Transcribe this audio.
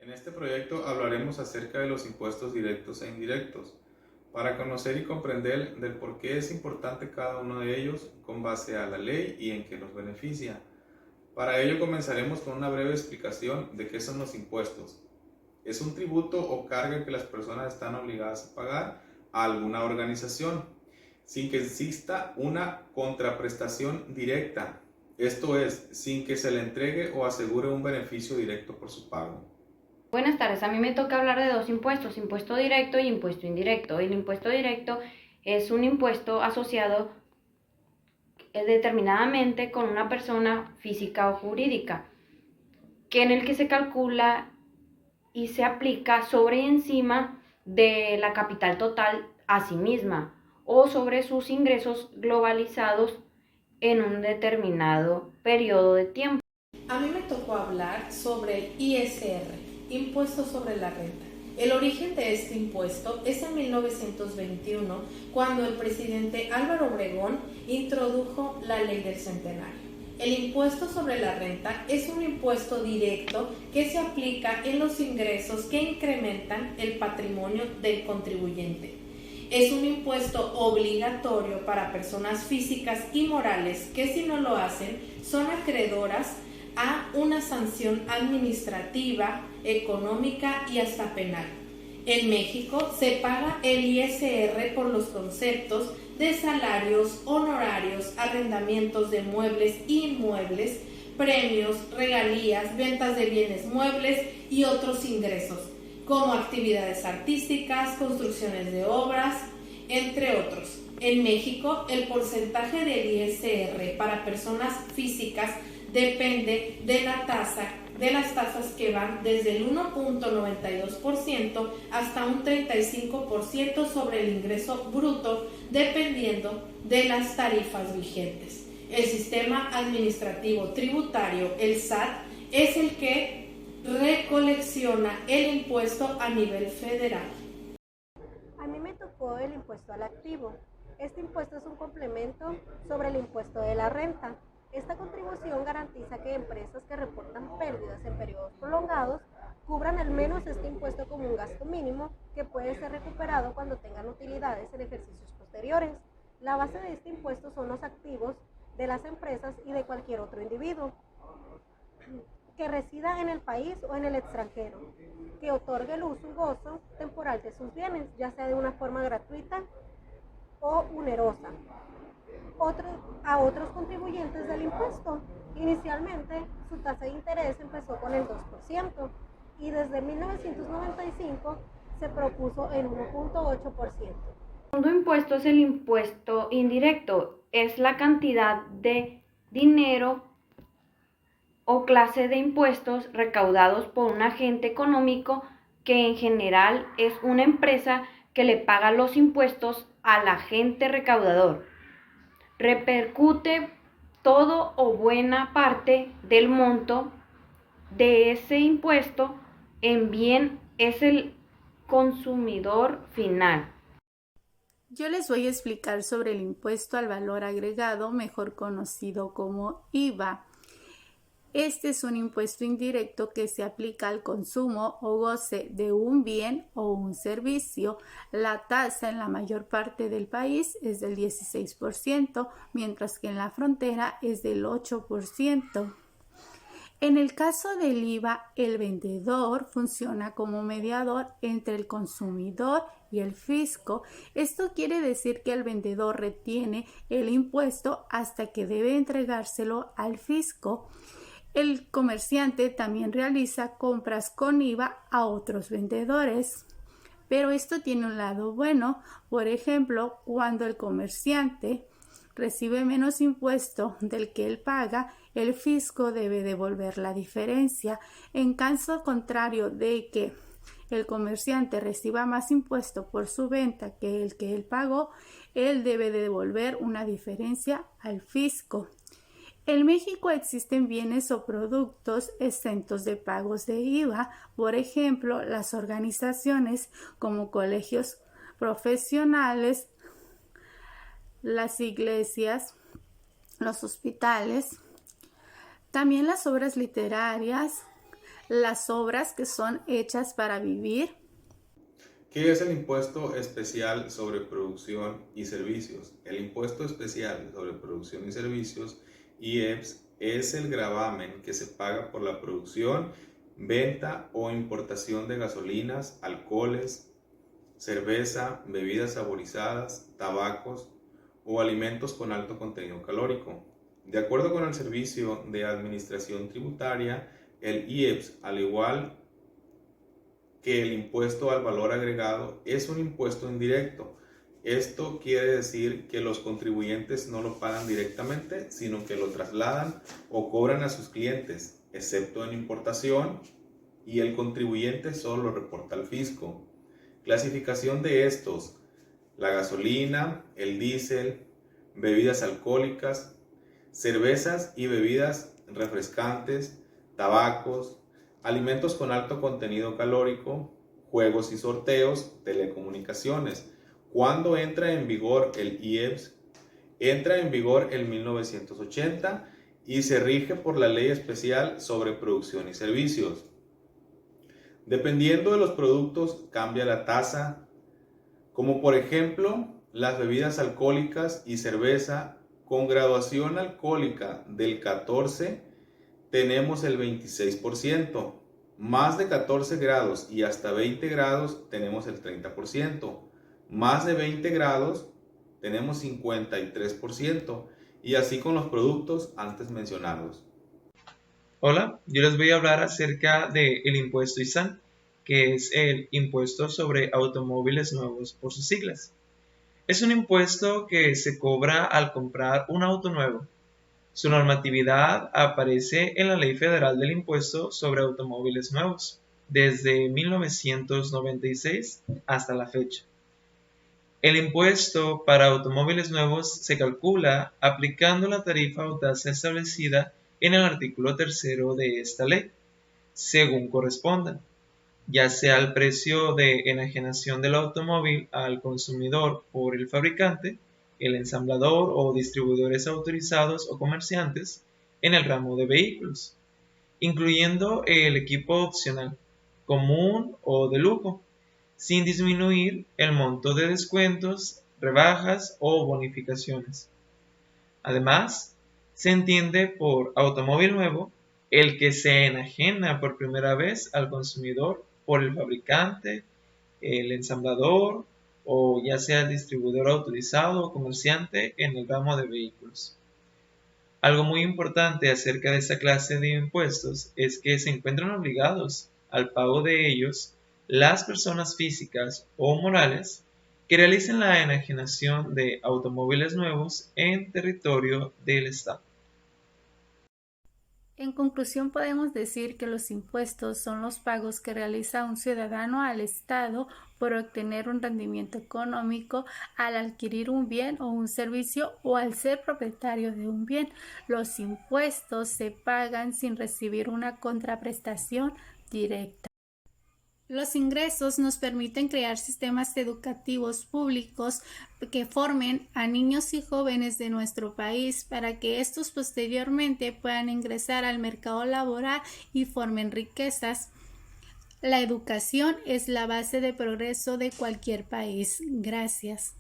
En este proyecto hablaremos acerca de los impuestos directos e indirectos, para conocer y comprender del por qué es importante cada uno de ellos con base a la ley y en qué nos beneficia. Para ello comenzaremos con una breve explicación de qué son los impuestos. Es un tributo o carga que las personas están obligadas a pagar a alguna organización, sin que exista una contraprestación directa, esto es, sin que se le entregue o asegure un beneficio directo por su pago. Buenas tardes, a mí me toca hablar de dos impuestos, impuesto directo y impuesto indirecto. El impuesto directo es un impuesto asociado determinadamente con una persona física o jurídica, que en el que se calcula y se aplica sobre y encima de la capital total a sí misma o sobre sus ingresos globalizados en un determinado periodo de tiempo. A mí me tocó hablar sobre el ISR, Impuesto sobre la Renta. El origen de este impuesto es en 1921, cuando el presidente Álvaro Obregón introdujo la Ley del Centenario. El impuesto sobre la renta es un impuesto directo que se aplica en los ingresos que incrementan el patrimonio del contribuyente. Es un impuesto obligatorio para personas físicas y morales que, si no lo hacen, son acreedoras a una sanción administrativa, económica y hasta penal. En México se paga el ISR por los conceptos de salarios, honorarios, arrendamientos de muebles e inmuebles, premios, regalías, ventas de bienes muebles y otros ingresos, como actividades artísticas, construcciones de obras, entre otros. En México, el porcentaje del ISR para personas físicas depende de la tasa, de las tasas que van desde el 1.92% hasta un 35% sobre el ingreso bruto, dependiendo de las tarifas vigentes. El sistema administrativo tributario, el SAT, es el que recolecciona el impuesto a nivel federal. A mí me tocó el impuesto al activo. Este impuesto es un complemento sobre el impuesto de la renta. Esta contribución garantiza que empresas que reportan pérdidas en periodos prolongados cubran al menos este impuesto como un gasto mínimo que puede ser recuperado cuando tengan utilidades en ejercicios posteriores. La base de este impuesto son los activos de las empresas y de cualquier otro individuo que resida en el país o en el extranjero, que otorgue el uso y gozo temporal de sus bienes, ya sea de una forma gratuita o onerosa, a otros contribuyentes del impuesto. Inicialmente, su tasa de interés empezó con el 2% y desde 1995 se propuso en 1.8%. El segundo impuesto es el impuesto indirecto, es la cantidad de dinero o clase de impuestos recaudados por un agente económico que en general es una empresa que le paga los impuestos al agente recaudador. Repercute todo o buena parte del monto de ese impuesto en bien es el consumidor final. Yo les voy a explicar sobre el impuesto al valor agregado, mejor conocido como IVA. Este es un impuesto indirecto que se aplica al consumo o goce de un bien o un servicio. La tasa en la mayor parte del país es del 16%, mientras que en la frontera es del 8%. En el caso del IVA, el vendedor funciona como mediador entre el consumidor y el fisco. Esto quiere decir que el vendedor retiene el impuesto hasta que debe entregárselo al fisco. El comerciante también realiza compras con IVA a otros vendedores. Pero esto tiene un lado bueno. Por ejemplo, cuando el comerciante recibe menos impuesto del que él paga, el fisco debe devolver la diferencia. En caso contrario de que el comerciante reciba más impuesto por su venta que el que él pagó, él debe devolver una diferencia al fisco. En México existen bienes o productos exentos de pagos de IVA, por ejemplo, las organizaciones como colegios profesionales, las iglesias, los hospitales, también las obras literarias, las obras que son hechas para vivir. ¿Qué es el impuesto especial sobre producción y servicios? El impuesto especial sobre producción y servicios, IEPS, es el gravamen que se paga por la producción, venta o importación de gasolinas, alcoholes, cerveza, bebidas saborizadas, tabacos o alimentos con alto contenido calórico. De acuerdo con el Servicio de Administración Tributaria, el IEPS, al igual que el impuesto al valor agregado, es un impuesto indirecto. Esto quiere decir que los contribuyentes no lo pagan directamente, sino que lo trasladan o cobran a sus clientes, excepto en importación, y el contribuyente solo lo reporta al fisco. Clasificación de estos: la gasolina, el diésel, bebidas alcohólicas, cervezas y bebidas refrescantes, tabacos, alimentos con alto contenido calórico, juegos y sorteos, telecomunicaciones. ¿Cuándo entra en vigor el IEPS? Entra en vigor en 1980 y se rige por la Ley Especial sobre Producción y Servicios. Dependiendo de los productos cambia la tasa, como por ejemplo las bebidas alcohólicas y cerveza con graduación alcohólica del 14 tenemos el 26%, más de 14 grados y hasta 20 grados tenemos el 30%, más de 20 grados tenemos 53% y así con los productos antes mencionados. Hola, yo les voy a hablar acerca del impuesto ISAN, que es el impuesto sobre automóviles nuevos por sus siglas. Es un impuesto que se cobra al comprar un auto nuevo. Su normatividad aparece en la Ley Federal del Impuesto sobre Automóviles Nuevos, desde 1996 hasta la fecha. El impuesto para automóviles nuevos se calcula aplicando la tarifa o tasa establecida en el artículo 3 de esta ley, según corresponda, ya sea el precio de enajenación del automóvil al consumidor por el fabricante, el ensamblador o distribuidores autorizados o comerciantes en el ramo de vehículos, incluyendo el equipo opcional, común o de lujo, sin disminuir el monto de descuentos, rebajas o bonificaciones. Además, se entiende por automóvil nuevo el que se enajena por primera vez al consumidor por el fabricante, el ensamblador o ya sea el distribuidor autorizado o comerciante en el ramo de vehículos. Algo muy importante acerca de esta clase de impuestos es que se encuentran obligados al pago de ellos las personas físicas o morales que realicen la enajenación de automóviles nuevos en territorio del Estado. En conclusión, podemos decir que los impuestos son los pagos que realiza un ciudadano al Estado por obtener un rendimiento económico al adquirir un bien o un servicio o al ser propietario de un bien. Los impuestos se pagan sin recibir una contraprestación directa. Los ingresos nos permiten crear sistemas educativos públicos que formen a niños y jóvenes de nuestro país para que estos posteriormente puedan ingresar al mercado laboral y formen riquezas. La educación es la base de progreso de cualquier país. Gracias.